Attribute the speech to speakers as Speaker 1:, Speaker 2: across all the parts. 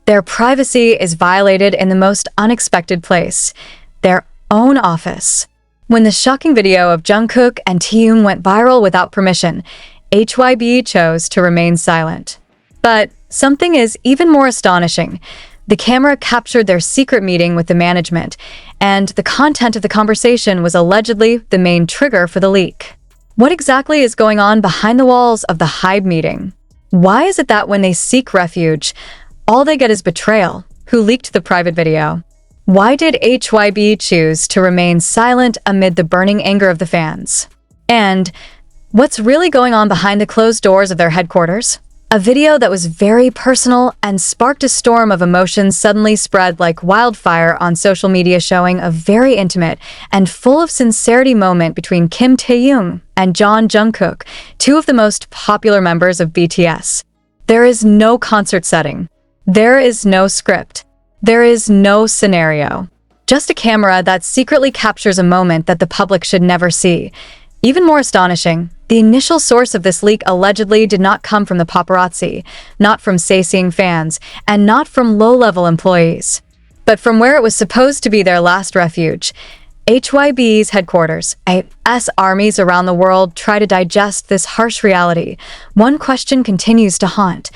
Speaker 1: Their privacy is violated in the most unexpected place, their own office. When the shocking video of Jungkook and Taehyung went viral without permission, HYBE chose to remain silent. But something is even more astonishing. The camera captured their secret meeting with the management, and the content of the conversation was allegedly the main trigger for the leak. What exactly is going on behind the walls of the HYBE meeting? Why is it that when they seek refuge, all they get is betrayal? Who leaked the private video? Why did HYBE choose to remain silent amid the burning anger of the fans? And what's really going on behind the closed doors of their headquarters? A video that was very personal and sparked a storm of emotions suddenly spread like wildfire on social media, showing a very intimate and full of sincerity moment between Kim Taehyung and Jungkook, two of the most popular members of BTS. There is no concert setting. There is no script. There is no scenario. Just a camera that secretly captures a moment that the public should never see. Even more astonishing, the initial source of this leak allegedly did not come from the paparazzi, not from sightseeing fans, and not from low-level employees, but from where it was supposed to be their last refuge. HYBE's headquarters. AS armies around the world try to digest this harsh reality. One question continues to haunt.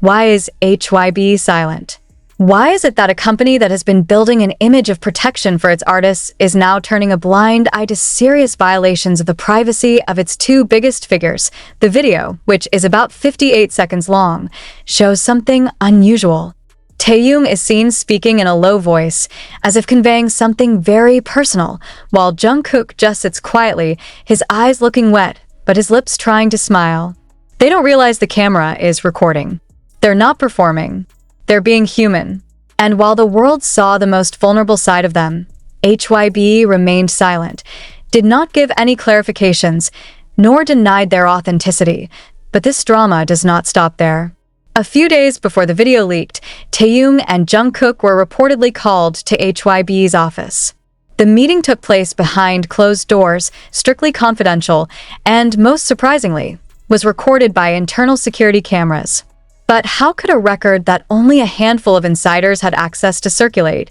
Speaker 1: Why is HYBE silent? Why is it that a company that has been building an image of protection for its artists is now turning a blind eye to serious violations of the privacy of its two biggest figures? The video, which is about 58 seconds long, shows something unusual. Taehyung is seen speaking in a low voice, as if conveying something very personal, while Jungkook just sits quietly, his eyes looking wet, but his lips trying to smile. They don't realize the camera is recording. They're not performing. They're being human. And while the world saw the most vulnerable side of them, HYBE remained silent, did not give any clarifications, nor denied their authenticity. But this drama does not stop there. A few days before the video leaked, Taehyung and Jungkook were reportedly called to HYBE's office. The meeting took place behind closed doors, strictly confidential, and most surprisingly, was recorded by internal security cameras. But how could a record that only a handful of insiders had access to circulate?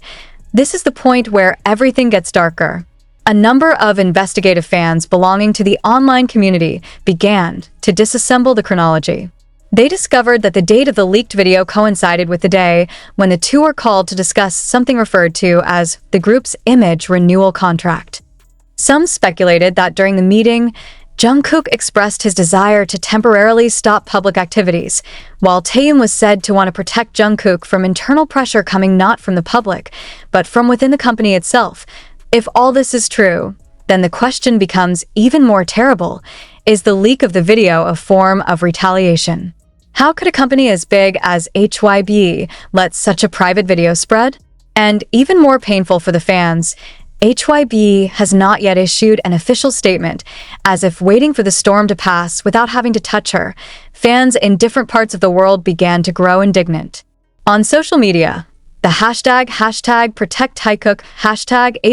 Speaker 1: This is the point where everything gets darker. A number of investigative fans belonging to the online community began to disassemble the chronology. They discovered that the date of the leaked video coincided with the day when the two were called to discuss something referred to as the group's image renewal contract. Some speculated that during the meeting, Jungkook expressed his desire to temporarily stop public activities, while Taehyung was said to want to protect Jungkook from internal pressure coming not from the public, but from within the company itself. If all this is true, then the question becomes even more terrible. Is the leak of the video a form of retaliation? How could a company as big as HYBE let such a private video spread? And even more painful for the fans, HYBE has not yet issued an official statement, as if waiting for the storm to pass without having to touch her. Fans in different parts of the world began to grow indignant. On social media, the hashtag #ProtectTaehyung,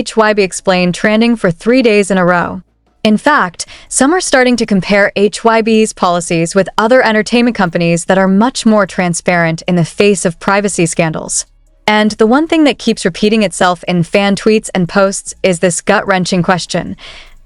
Speaker 1: #HYBE Explained trending for 3 days in a row. In fact, some are starting to compare HYBE's policies with other entertainment companies that are much more transparent in the face of privacy scandals. And the one thing that keeps repeating itself in fan tweets and posts is this gut-wrenching question.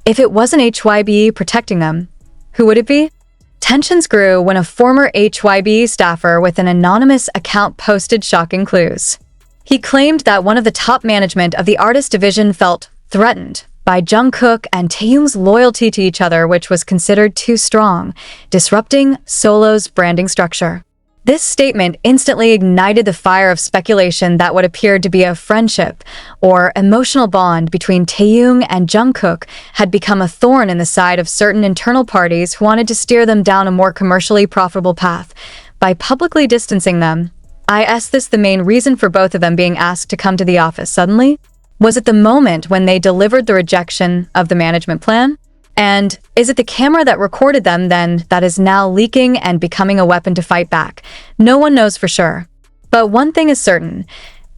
Speaker 1: If it wasn't HYBE protecting them, who would it be? Tensions grew when a former HYBE staffer with an anonymous account posted shocking clues. He claimed that one of the top management of the artist division felt threatened by Jungkook and Taehyung's loyalty to each other, which was considered too strong, disrupting Solo's branding structure. This statement instantly ignited the fire of speculation that what appeared to be a friendship or emotional bond between Taehyung and Jungkook had become a thorn in the side of certain internal parties who wanted to steer them down a more commercially profitable path. By publicly distancing them, is this the main reason for both of them being asked to come to the office suddenly? Was it the moment when they delivered the rejection of the management plan? And is it the camera that recorded them then that is now leaking and becoming a weapon to fight back? No one knows for sure. But one thing is certain.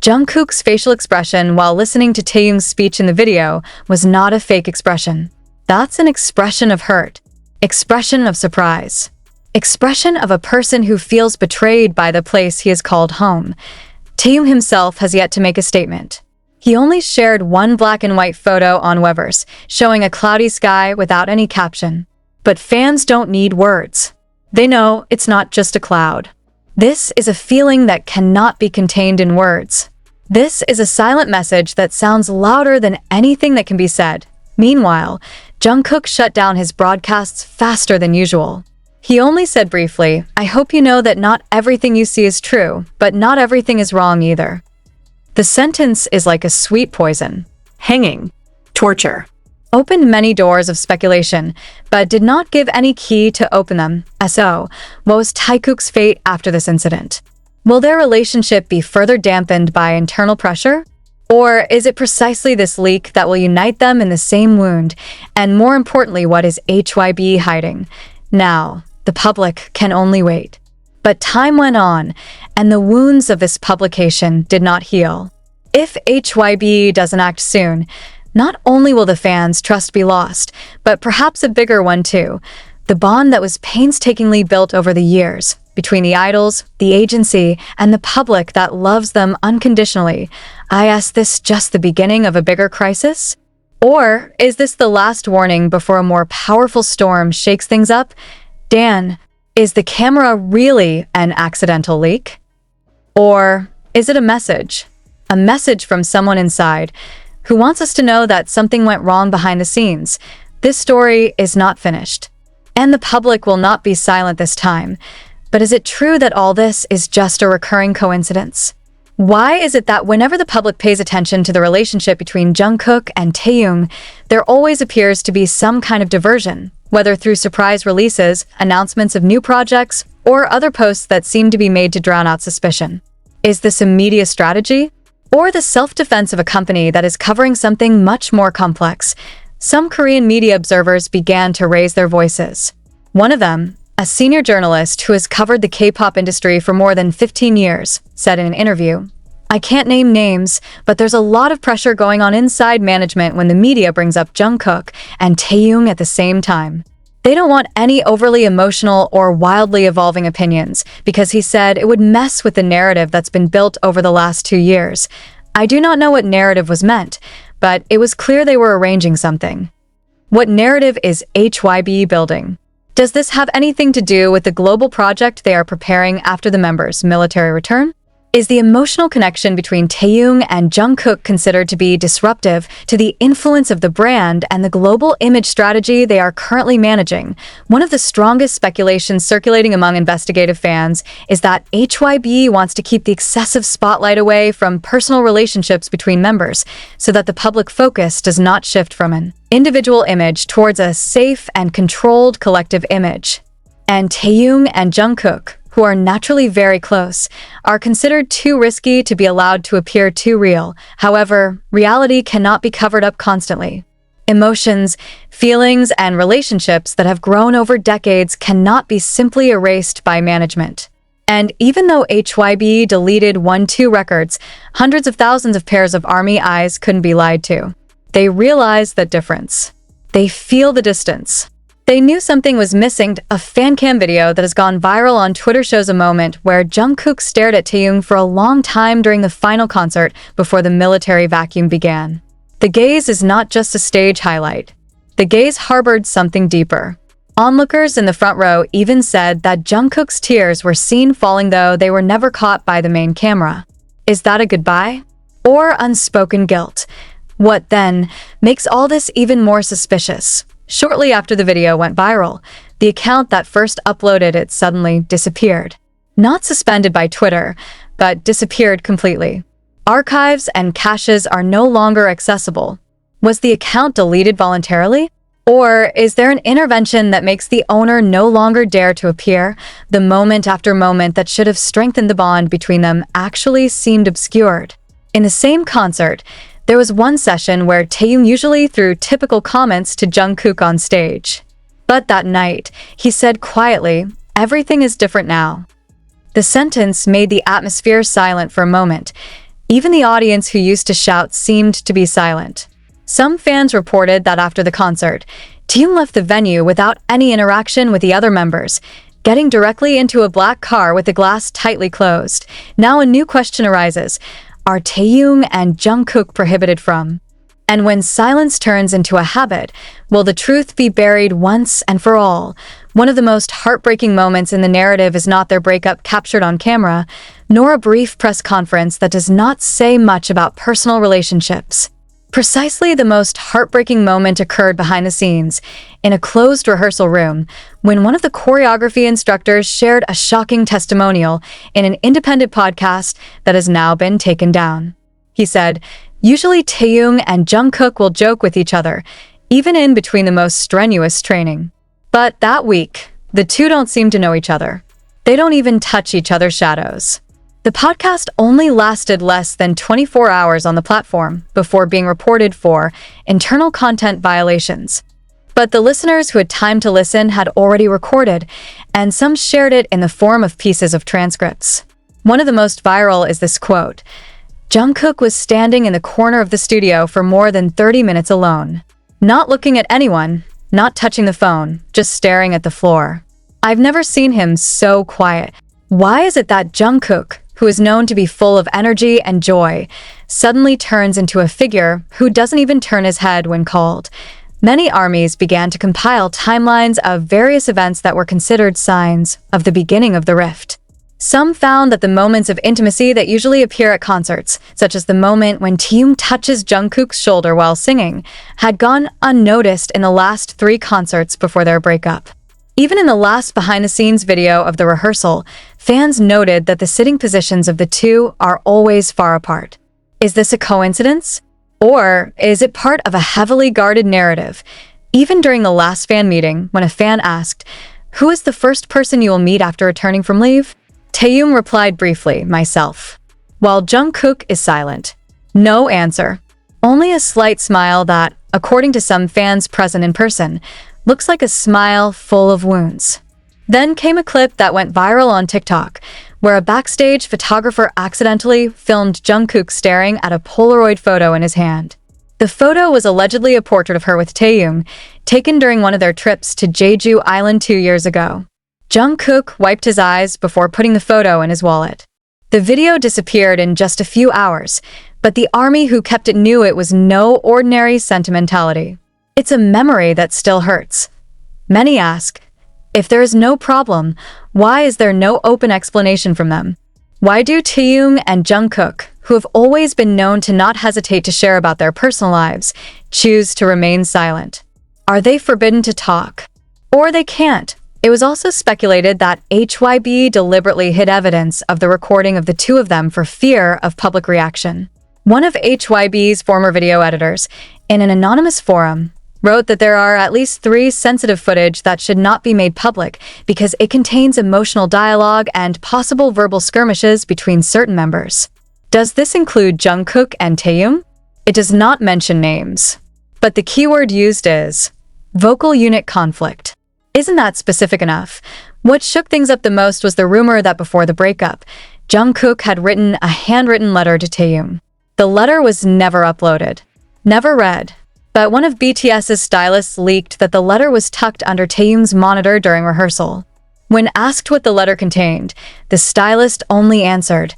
Speaker 1: Jungkook's facial expression while listening to Taehyung's speech in the video was not a fake expression. That's an expression of hurt. Expression of surprise. Expression of a person who feels betrayed by the place he has called home. Taehyung himself has yet to make a statement. He only shared one black and white photo on Weverse, showing a cloudy sky without any caption. But fans don't need words. They know it's not just a cloud. This is a feeling that cannot be contained in words. This is a silent message that sounds louder than anything that can be said. Meanwhile, Jungkook shut down his broadcasts faster than usual. He only said briefly, "I hope you know that not everything you see is true, but not everything is wrong either." The sentence is like a sweet poison. Hanging, torture, opened many doors of speculation, but did not give any key to open them. So, what was Taekook's fate after this incident? Will their relationship be further dampened by internal pressure? Or is it precisely this leak that will unite them in the same wound? And more importantly, what is HYBE hiding? Now, the public can only wait. But time went on, and the wounds of this publication did not heal. If HYBE doesn't act soon, not only will the fans' trust be lost, but perhaps a bigger one too. The bond that was painstakingly built over the years, between the idols, the agency, and the public that loves them unconditionally. I ask, this just the beginning of a bigger crisis? Or is this the last warning before a more powerful storm shakes things up? Dan, is the camera really an accidental leak? Or is it a message? A message from someone inside who wants us to know that something went wrong behind the scenes. This story is not finished. And the public will not be silent this time. But is it true that all this is just a recurring coincidence? Why is it that whenever the public pays attention to the relationship between Jungkook and Taehyung, there always appears to be some kind of diversion, whether through surprise releases, announcements of new projects, or other posts that seem to be made to drown out suspicion? Is this a media strategy? Or the self-defense of a company that is covering something much more complex? Some Korean media observers began to raise their voices. One of them, a senior journalist who has covered the K-pop industry for more than 15 years, said in an interview, "I can't name names, but there's a lot of pressure going on inside management when the media brings up Jungkook and Taehyung at the same time. They don't want any overly emotional or wildly evolving opinions, because he said it would mess with the narrative that's been built over the last 2 years. I do not know what narrative was meant, but it was clear they were arranging something." What narrative is HYBE building? Does this have anything to do with the global project they are preparing after the members' military return? Is the emotional connection between Taehyung and Jungkook considered to be disruptive to the influence of the brand and the global image strategy they are currently managing? One of the strongest speculations circulating among investigative fans is that HYBE wants to keep the excessive spotlight away from personal relationships between members, so that the public focus does not shift from an individual image towards a safe and controlled collective image. And Taehyung and Jungkook, who are naturally very close, are considered too risky to be allowed to appear too real. However, reality cannot be covered up constantly. Emotions, feelings, and relationships that have grown over decades cannot be simply erased by management. And even though HYBE deleted 1-2 records, hundreds of thousands of pairs of ARMY eyes couldn't be lied to. They realize the difference. They feel the distance. They knew something was missing. A fan cam video that has gone viral on Twitter shows a moment where Jungkook stared at Taehyung for a long time during the final concert before the military vacuum began. The gaze is not just a stage highlight. The gaze harbored something deeper. Onlookers in the front row even said that Jungkook's tears were seen falling, though they were never caught by the main camera. Is that a goodbye? Or unspoken guilt? What then makes all this even more suspicious? Shortly after the video went viral, the account that first uploaded it suddenly disappeared. Not suspended by Twitter, but disappeared completely. Archives and caches are no longer accessible. Was the account deleted voluntarily? Or is there an intervention that makes the owner no longer dare to appear? The moment after moment that should have strengthened the bond between them actually seemed obscured. In the same concert, there was one session where Taehyung usually threw typical comments to Jungkook on stage. But that night, he said quietly, "Everything is different now." The sentence made the atmosphere silent for a moment. Even the audience who used to shout seemed to be silent. Some fans reported that after the concert, Taehyung left the venue without any interaction with the other members. getting directly into a black car with the glass tightly closed. Now a new question arises. Are Taehyung and Jungkook prohibited from? And when silence turns into a habit, will the truth be buried once and for all? One of the most heartbreaking moments in the narrative is not their breakup captured on camera, nor a brief press conference that does not say much about personal relationships. Precisely the most heartbreaking moment occurred behind the scenes, in a closed rehearsal room, when one of the choreography instructors shared a shocking testimonial in an independent podcast that has now been taken down. He said, "Usually Taehyung and Jungkook will joke with each other, even in between the most strenuous training. But that week, the two don't seem to know each other. They don't even touch each other's shadows." The podcast only lasted less than 24 hours on the platform before being reported for internal content violations. But the listeners who had time to listen had already recorded, and some shared it in the form of pieces of transcripts. One of the most viral is this quote: "Jungkook was standing in the corner of the studio for more than 30 minutes alone. Not looking at anyone, not touching the phone, just staring at the floor. I've never seen him so quiet. Why is it that Jungkook, who is known to be full of energy and joy, suddenly turns into a figure who doesn't even turn his head when called?" Many armies began to compile timelines of various events that were considered signs of the beginning of the rift. Some found that the moments of intimacy that usually appear at concerts, such as the moment when Taehyung touches Jungkook's shoulder while singing, had gone unnoticed in the last 3 concerts before their breakup. Even in the last behind-the-scenes video of the rehearsal, fans noted that the sitting positions of the two are always far apart. Is this a coincidence? Or is it part of a heavily guarded narrative? Even during the last fan meeting, when a fan asked, "Who is the first person you will meet after returning from leave?" Taehyung replied briefly, "Myself." While Jungkook is silent. No answer. Only a slight smile that, according to some fans present in person, looks like a smile full of wounds. Then came a clip that went viral on TikTok, where a Backstage photographer accidentally filmed Jungkook staring at a Polaroid photo in his hand. The photo was allegedly a portrait of her with Taehyung, taken during one of their trips to Jeju Island 2 years ago. Jungkook wiped his eyes before putting the photo in his wallet. The video disappeared in just a few hours, but the army who kept it knew it was no ordinary sentimentality. It's a memory that still hurts. Many ask, if there is no problem, why is there no open explanation from them? Why do Taehyung and Jungkook, who have always been known to not hesitate to share about their personal lives, choose to remain silent? Are they forbidden to talk? Or they can't? It was also speculated that HYBE deliberately hid evidence of the recording of the two of them for fear of public reaction. One of HYBE's former video editors, in an anonymous forum, wrote that there are at least 3 sensitive footage that should not be made public because it contains emotional dialogue and possible verbal skirmishes between certain members. Does this include Jungkook and Taehyung? It does not mention names. But the keyword used is vocal unit conflict. Isn't that specific enough? What shook things up the most was the rumor that before the breakup, Jungkook had written a handwritten letter to Taehyung. The letter was never uploaded, never read. But one of BTS's stylists leaked that the letter was tucked under Taehyung's monitor during rehearsal. When asked what the letter contained, the stylist only answered,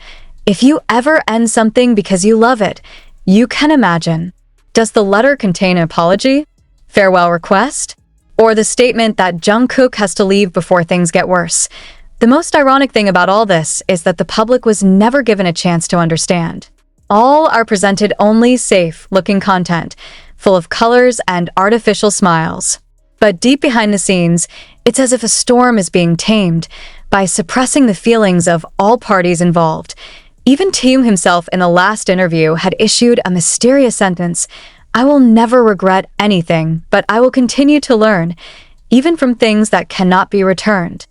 Speaker 1: "If you ever end something because you love it, you can imagine." Does the letter contain an apology? Farewell request? Or the statement that Jungkook has to leave before things get worse? The most ironic thing about all this is that the public was never given a chance to understand. All are presented only safe-looking content, full of colors and artificial smiles. But deep behind the scenes, it's as if a storm is being tamed by suppressing the feelings of all parties involved. Even Taehyung himself in the last interview had issued a mysterious sentence, "I will never regret anything, but I will continue to learn, even from things that cannot be returned."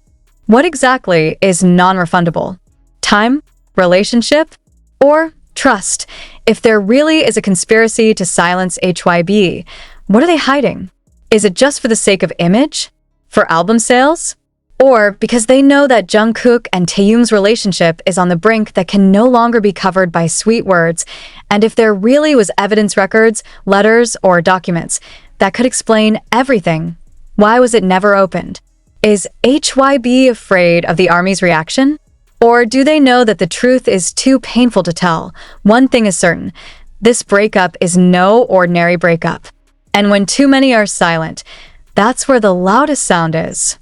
Speaker 1: What exactly is non-refundable? Time? Relationship? Or trust? If there really is a conspiracy to silence HYBE, what are they hiding? Is it just for the sake of image? For album sales? Or because they know that Jungkook and Taehyung's relationship is on the brink that can no longer be covered by sweet words, and if there really was evidence records, letters, or documents that could explain everything, why was it never opened? Is HYBE afraid of the ARMY's reaction? Or do they know that the truth is too painful to tell? One thing is certain, this breakup is no ordinary breakup. And when too many are silent, that's where the loudest sound is.